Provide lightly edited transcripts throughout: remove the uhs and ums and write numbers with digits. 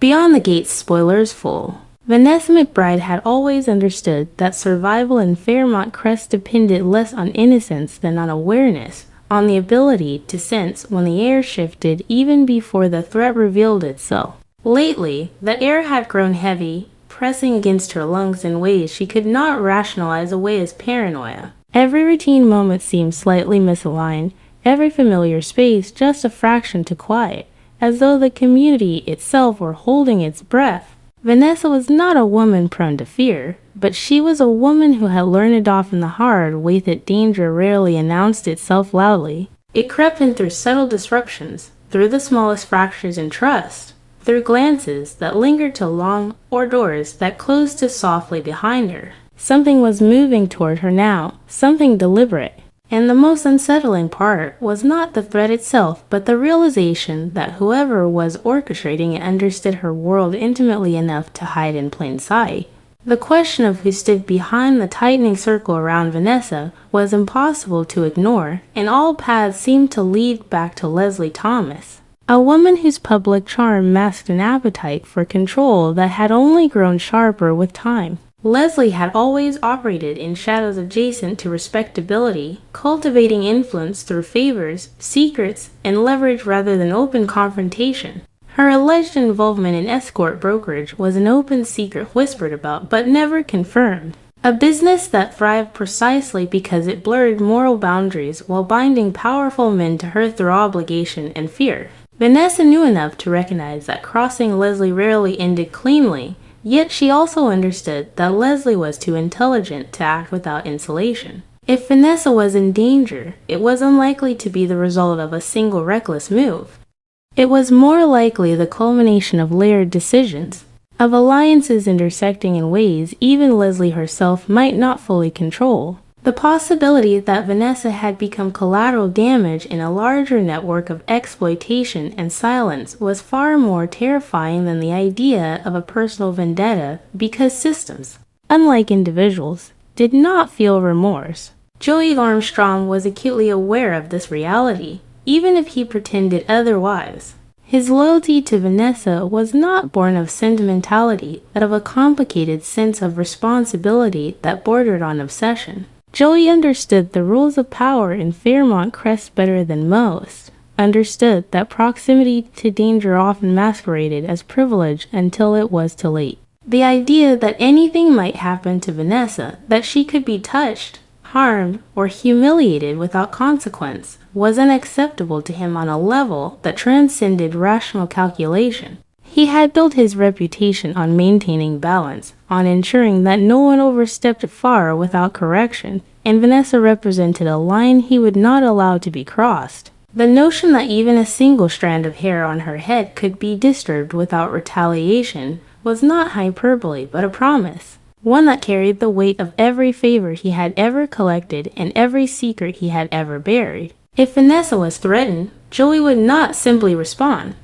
Beyond the Gates spoilers full. Vanessa McBride had always understood that survival in Fairmont Crest depended less on innocence than on awareness, on the ability to sense when the air shifted even before the threat revealed itself. Lately, the air had grown heavy, pressing against her lungs in ways she could not rationalize away as paranoia. Every routine moment seemed slightly misaligned, every familiar space just a fraction too quiet, as though the community itself were holding its breath. Vanessa was not a woman prone to fear, but she was a woman who had learned it off in the hard way that danger rarely announced itself loudly. It crept in through subtle disruptions, through the smallest fractures in trust, through glances that lingered too long or doors that closed too softly behind her. Something was moving toward her now, something deliberate. And the most unsettling part was not the threat itself, but the realization that whoever was orchestrating it understood her world intimately enough to hide in plain sight. The question of who stood behind the tightening circle around Vanessa was impossible to ignore, and all paths seemed to lead back to Leslie Thomas, a woman whose public charm masked an appetite for control that had only grown sharper with time. Leslie had always operated in shadows adjacent to respectability, cultivating influence through favors, secrets, and leverage rather than open confrontation. Her alleged involvement in escort brokerage was an open secret whispered about but never confirmed. A business that thrived precisely because it blurred moral boundaries while binding powerful men to her through obligation and fear. Vanessa knew enough to recognize that crossing Leslie rarely ended cleanly, yet she also understood that Leslie was too intelligent to act without insulation. If Vanessa was in danger, it was unlikely to be the result of a single reckless move. It was more likely the culmination of layered decisions, of alliances intersecting in ways even Leslie herself might not fully control. The possibility that Vanessa had become collateral damage in a larger network of exploitation and silence was far more terrifying than the idea of a personal vendetta because systems, unlike individuals, did not feel remorse. Joey Armstrong was acutely aware of this reality, even if he pretended otherwise. His loyalty to Vanessa was not born of sentimentality, but of a complicated sense of responsibility that bordered on obsession. Joey understood the rules of power in Fairmont Crest better than most, understood that proximity to danger often masqueraded as privilege until it was too late. The idea that anything might happen to Vanessa, that she could be touched, harmed, or humiliated without consequence, was unacceptable to him on a level that transcended rational calculation. He had built his reputation on maintaining balance, on ensuring that no one overstepped far without correction, and Vanessa represented a line he would not allow to be crossed. The notion that even a single strand of hair on her head could be disturbed without retaliation was not hyperbole but a promise, one that carried the weight of every favor he had ever collected and every secret he had ever buried. If Vanessa was threatened, Joey would not simply respond.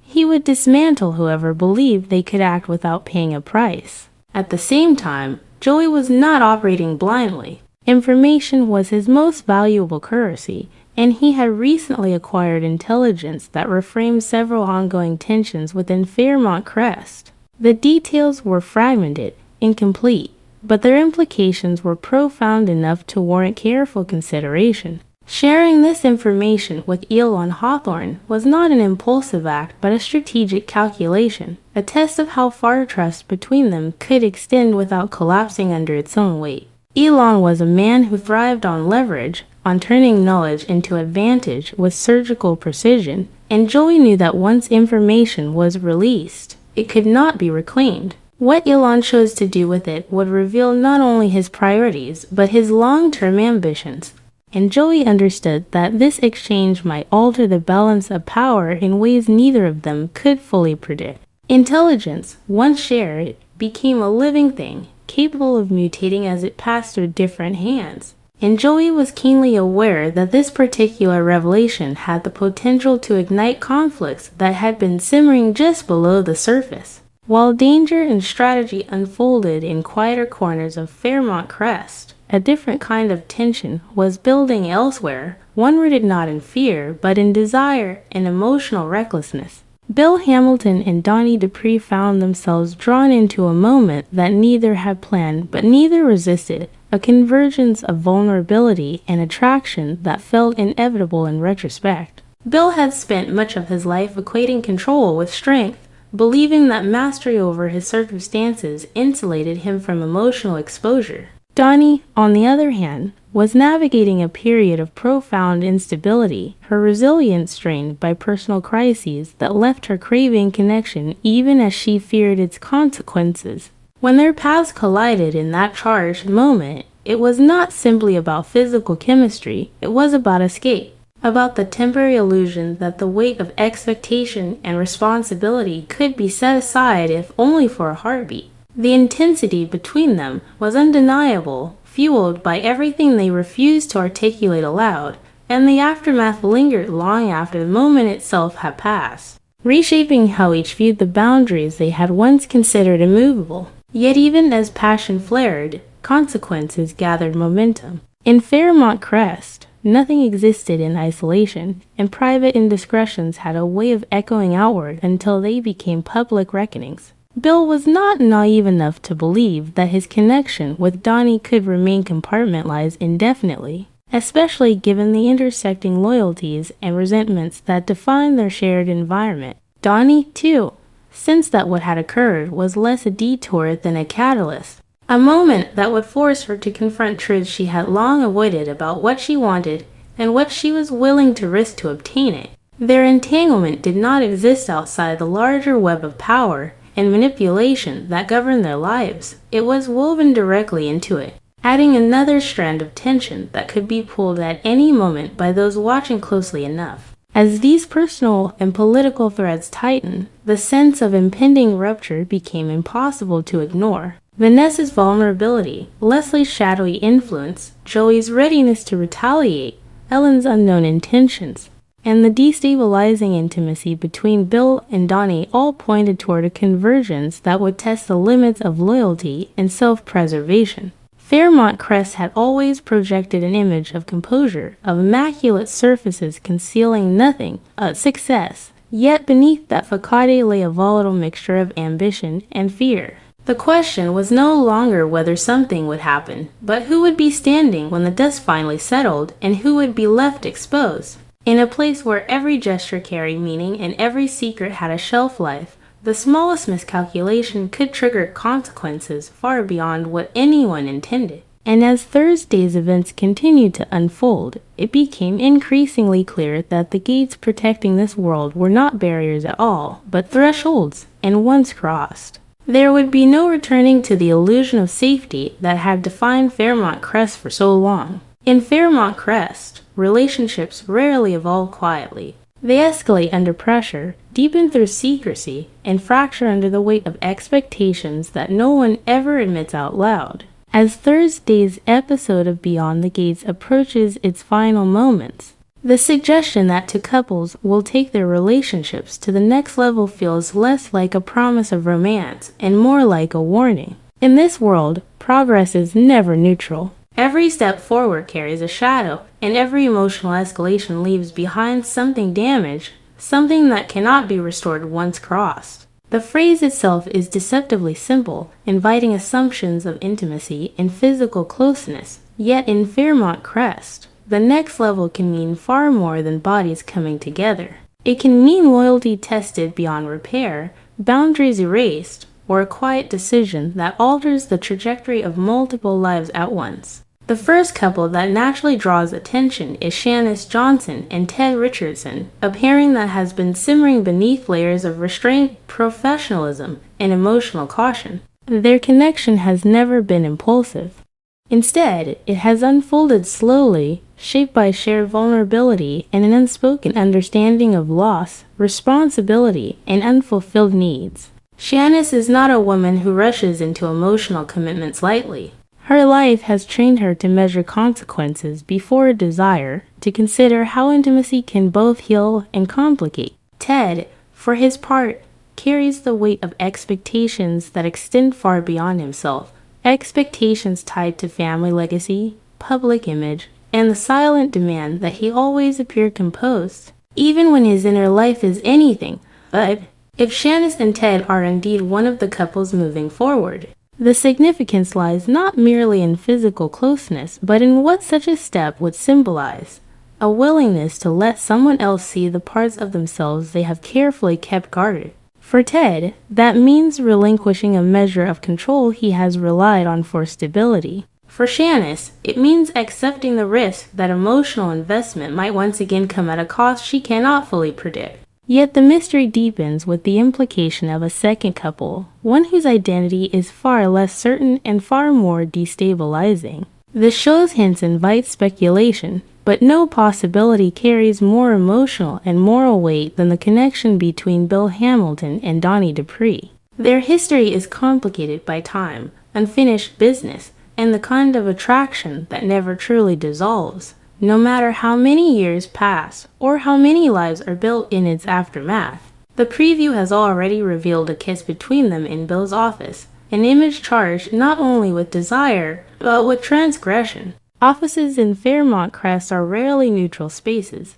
He would dismantle whoever believed they could act without paying a price. At the same time, Joey was not operating blindly. Information was his most valuable currency, and he had recently acquired intelligence that reframed several ongoing tensions within Fairmont Crest. The details were fragmented, incomplete, but their implications were profound enough to warrant careful consideration. Sharing this information with Elon Hawthorne was not an impulsive act but a strategic calculation, a test of how far trust between them could extend without collapsing under its own weight. Elon was a man who thrived on leverage, on turning knowledge into advantage with surgical precision, and Joey knew that once information was released, it could not be reclaimed. What Elon chose to do with it would reveal not only his priorities, but his long-term ambitions. And Joey understood that this exchange might alter the balance of power in ways neither of them could fully predict. Intelligence, once shared, became a living thing, capable of mutating as it passed through different hands. And Joey was keenly aware that this particular revelation had the potential to ignite conflicts that had been simmering just below the surface. While danger and strategy unfolded in quieter corners of Fairmont Crest, a different kind of tension was building elsewhere, one rooted not in fear, but in desire and emotional recklessness. Bill Hamilton and Donnie Dupree found themselves drawn into a moment that neither had planned but neither resisted, a convergence of vulnerability and attraction that felt inevitable in retrospect. Bill had spent much of his life equating control with strength, believing that mastery over his circumstances insulated him from emotional exposure. Donnie, on the other hand, was navigating a period of profound instability, her resilience strained by personal crises that left her craving connection even as she feared its consequences. When their paths collided in that charged moment, it was not simply about physical chemistry, it was about escape, about the temporary illusion that the weight of expectation and responsibility could be set aside if only for a heartbeat. The intensity between them was undeniable, fueled by everything they refused to articulate aloud, and the aftermath lingered long after the moment itself had passed, reshaping how each viewed the boundaries they had once considered immovable. Yet even as passion flared, consequences gathered momentum. In Fairmont Crest, nothing existed in isolation, and private indiscretions had a way of echoing outward until they became public reckonings. Bill was not naive enough to believe that his connection with Donnie could remain compartmentalized indefinitely, especially given the intersecting loyalties and resentments that defined their shared environment. Donnie, too, sensed that what had occurred was less a detour than a catalyst, a moment that would force her to confront truths she had long avoided about what she wanted and what she was willing to risk to obtain it. Their entanglement did not exist outside the larger web of power and manipulation that governed their lives. It was woven directly into it, adding another strand of tension that could be pulled at any moment by those watching closely enough. As these personal and political threads tightened, the sense of impending rupture became impossible to ignore. Vanessa's vulnerability, Leslie's shadowy influence, Joey's readiness to retaliate, Ellen's unknown intentions, and the destabilizing intimacy between Bill and Donnie all pointed toward a convergence that would test the limits of loyalty and self-preservation. Fairmont Crest had always projected an image of composure, of immaculate surfaces concealing nothing, a success. Yet beneath that facade lay a volatile mixture of ambition and fear. The question was no longer whether something would happen, but who would be standing when the dust finally settled, and who would be left exposed. In a place where every gesture carried meaning and every secret had a shelf life, the smallest miscalculation could trigger consequences far beyond what anyone intended. And as Thursday's events continued to unfold, it became increasingly clear that the gates protecting this world were not barriers at all, but thresholds, and once crossed, there would be no returning to the illusion of safety that had defined Fairmont Crest for so long. In Fairmont Crest, relationships rarely evolve quietly. They escalate under pressure, deepen through secrecy, and fracture under the weight of expectations that no one ever admits out loud. As Thursday's episode of Beyond the Gates approaches its final moments, the suggestion that two couples will take their relationships to the next level feels less like a promise of romance and more like a warning. In this world, progress is never neutral. Every step forward carries a shadow, and every emotional escalation leaves behind something damaged, something that cannot be restored once crossed. The phrase itself is deceptively simple, inviting assumptions of intimacy and physical closeness. Yet in Fairmont Crest, the next level can mean far more than bodies coming together. It can mean loyalty tested beyond repair, boundaries erased, or a quiet decision that alters the trajectory of multiple lives at once. The first couple that naturally draws attention is Shanice Johnson and Ted Richardson, a pairing that has been simmering beneath layers of restrained professionalism and emotional caution. Their connection has never been impulsive. Instead, it has unfolded slowly, shaped by shared vulnerability and an unspoken understanding of loss, responsibility, and unfulfilled needs. Shanice is not a woman who rushes into emotional commitments lightly. Her life has trained her to measure consequences before desire, to consider how intimacy can both heal and complicate. Ted, for his part, carries the weight of expectations that extend far beyond himself. Expectations tied to family legacy, public image, and the silent demand that he always appear composed, even when his inner life is anything But if Shanice and Ted are indeed one of the couples moving forward, the significance lies not merely in physical closeness, but in what such a step would symbolize: a willingness to let someone else see the parts of themselves they have carefully kept guarded. For Ted, that means relinquishing a measure of control he has relied on for stability. For Shanice, it means accepting the risk that emotional investment might once again come at a cost she cannot fully predict. Yet the mystery deepens with the implication of a second couple, one whose identity is far less certain and far more destabilizing. The show's hints invite speculation, but no possibility carries more emotional and moral weight than the connection between Bill Hamilton and Donnie Dupree. Their history is complicated by time, unfinished business, and the kind of attraction that never truly dissolves. No matter how many years pass, or how many lives are built in its aftermath. The preview has already revealed a kiss between them in Bill's office, an image charged not only with desire, but with transgression. Offices in Fairmont Crest are rarely neutral spaces.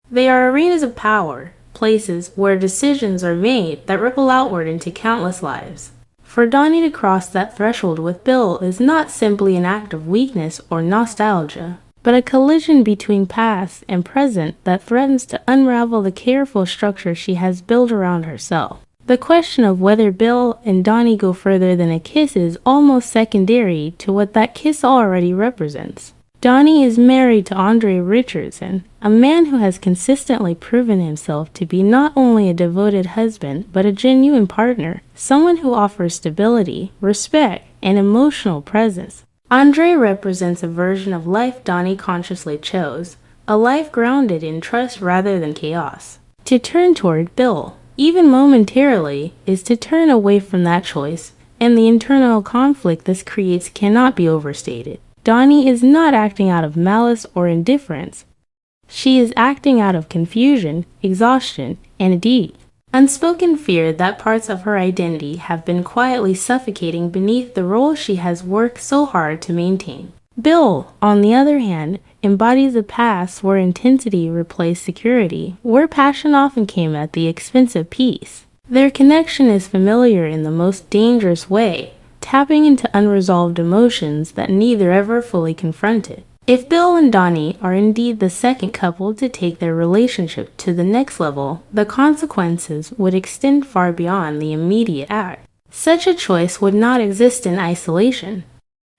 They are arenas of power, places where decisions are made that ripple outward into countless lives. For Donnie to cross that threshold with Bill is not simply an act of weakness or nostalgia, but a collision between past and present that threatens to unravel the careful structure she has built around herself. The question of whether Bill and Donnie go further than a kiss is almost secondary to what that kiss already represents. Donnie is married to Andre Richardson, a man who has consistently proven himself to be not only a devoted husband, but a genuine partner, someone who offers stability, respect, and emotional presence. Andre represents a version of life Donnie consciously chose, a life grounded in trust rather than chaos. To turn toward Bill, even momentarily, is to turn away from that choice, and the internal conflict this creates cannot be overstated. Donnie is not acting out of malice or indifference. She is acting out of confusion, exhaustion, and a deep, unspoken fear that parts of her identity have been quietly suffocating beneath the role she has worked so hard to maintain. Bill, on the other hand, embodies a past where intensity replaced security, where passion often came at the expense of peace. Their connection is familiar in the most dangerous way, tapping into unresolved emotions that neither ever fully confronted. If Bill and Donnie are indeed the second couple to take their relationship to the next level, the consequences would extend far beyond the immediate act. Such a choice would not exist in isolation.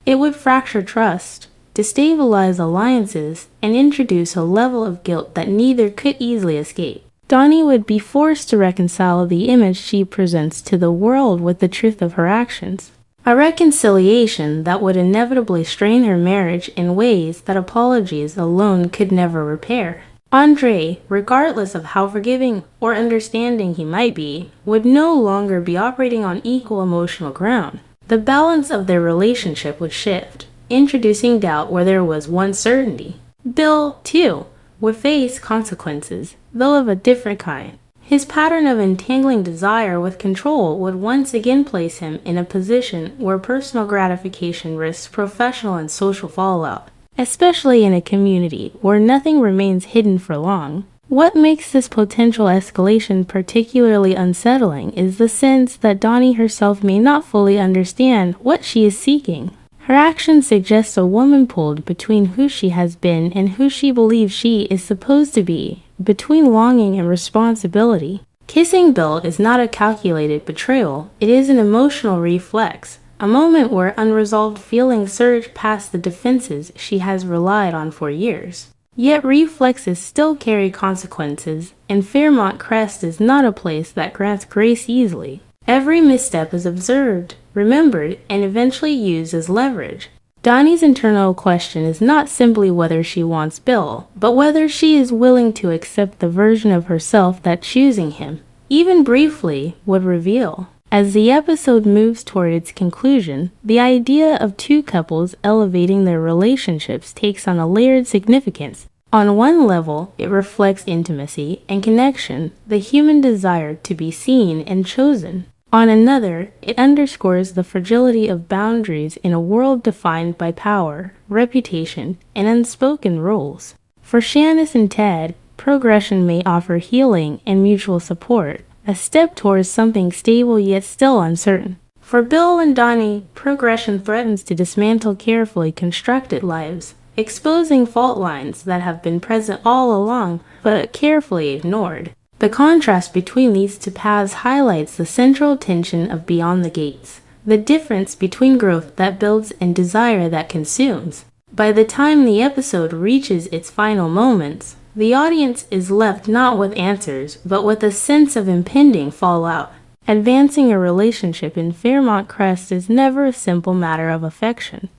It would fracture trust, destabilize alliances, and introduce a level of guilt that neither could easily escape. Donnie would be forced to reconcile the image she presents to the world with the truth of her actions. A reconciliation that would inevitably strain her marriage in ways that apologies alone could never repair. Andre, regardless of how forgiving or understanding he might be, would no longer be operating on equal emotional ground. The balance of their relationship would shift, introducing doubt where there was once certainty. Bill, too, would face consequences, though of a different kind. His pattern of entangling desire with control would once again place him in a position where personal gratification risks professional and social fallout, especially in a community where nothing remains hidden for long. What makes this potential escalation particularly unsettling is the sense that Donnie herself may not fully understand what she is seeking. Her actions suggest a woman pulled between who she has been and who she believes she is supposed to be, between longing and responsibility. Kissing Bill is not a calculated betrayal, it is an emotional reflex, a moment where unresolved feelings surge past the defenses she has relied on for years. Yet reflexes still carry consequences, and Fairmont Crest is not a place that grants grace easily. Every misstep is observed, remembered, and eventually used as leverage. Donnie's internal question is not simply whether she wants Bill, but whether she is willing to accept the version of herself that choosing him, even briefly, would reveal. As the episode moves toward its conclusion, the idea of two couples elevating their relationships takes on a layered significance. On one level, it reflects intimacy and connection, the human desire to be seen and chosen. On another, it underscores the fragility of boundaries in a world defined by power, reputation, and unspoken rules. For Shanice and Ted, progression may offer healing and mutual support, a step towards something stable yet still uncertain. For Bill and Donnie, progression threatens to dismantle carefully constructed lives, exposing fault lines that have been present all along but carefully ignored. The contrast between these two paths highlights the central tension of Beyond the Gates, the difference between growth that builds and desire that consumes. By the time the episode reaches its final moments, the audience is left not with answers, but with a sense of impending fallout. Advancing a relationship in Fairmont Crest is never a simple matter of affection.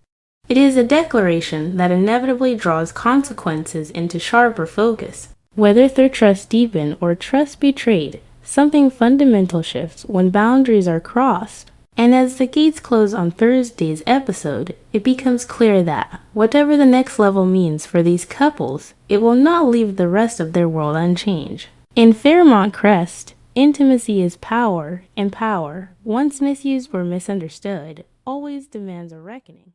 It is a declaration that inevitably draws consequences into sharper focus. Whether through trust deepened or trust betrayed, something fundamental shifts when boundaries are crossed. And as the gates close on Thursday's episode, it becomes clear that, whatever the next level means for these couples, it will not leave the rest of their world unchanged. In Fairmont Crest, intimacy is power, and power, once misused or misunderstood, always demands a reckoning.